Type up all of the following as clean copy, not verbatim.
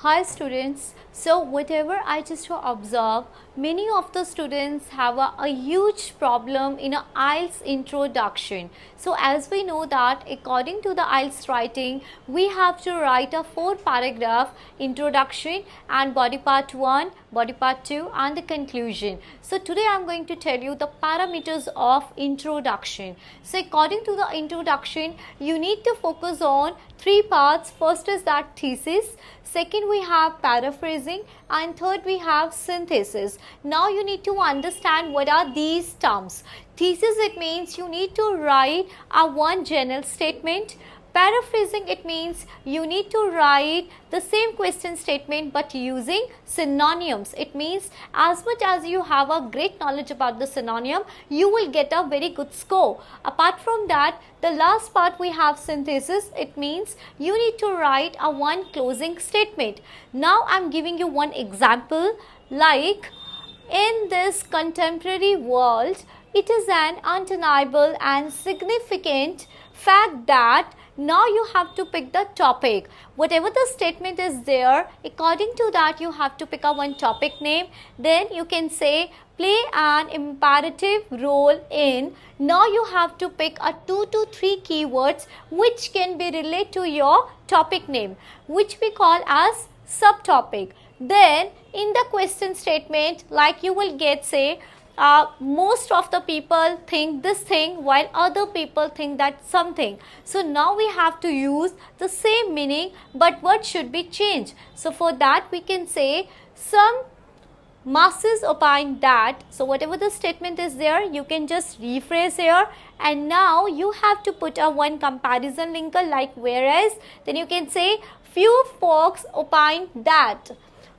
Hi students, so whatever I just observe, many of the students have a huge problem in a IELTS introduction. So as we know that according to the IELTS writing, we have to write a 4-paragraph introduction and body part 1, body part 2 and the conclusion. So today I am going to tell you the parameters of introduction. So according to the introduction, you need to focus on 3 parts. First is that thesis, second we have paraphrasing, and third we have synthesis. Now you need to understand what are these terms. Thesis, it means you need to write a one general statement. Paraphrasing, it means you need to write the same question statement but using synonyms. It means as much as you have a great knowledge about the synonym, you will get a very good score. Apart from that, the last part we have synthesis. It means you need to write a one closing statement. Now I am giving you one example, like in this contemporary world, it is an undeniable and significant fact that now you have to pick the topic. Whatever the statement is there, according to that you have to pick a one topic name. Then you can say play an imperative role in. Now you have to pick a 2 to 3 keywords which can be related to your topic name, which we call as subtopic. Then in the question statement, like you will get, say, most of the people think this thing while other people think that something. So now we have to use the same meaning, but what should be changed? So for that we can say some masses opine that. So whatever the statement is there, you can just rephrase here, and now you have to put a one comparison linker like whereas. Then you can say few folks opine that.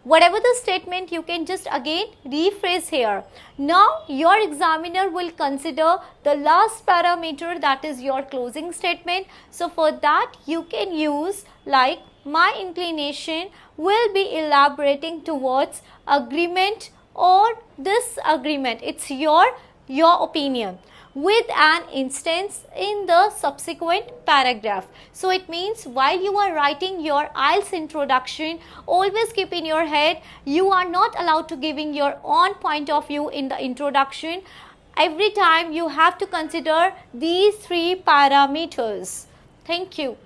Whatever the statement, you can just again rephrase here. Now your examiner will consider the last parameter, that is your closing statement. So for that you can use like my inclination will be elaborating towards agreement or disagreement. It's your opinion, with an instance in the subsequent paragraph. So it means while you are writing your IELTS introduction, always keep in your head you are not allowed to giving your own point of view in the introduction. Every time you have to consider these 3 parameters. Thank you.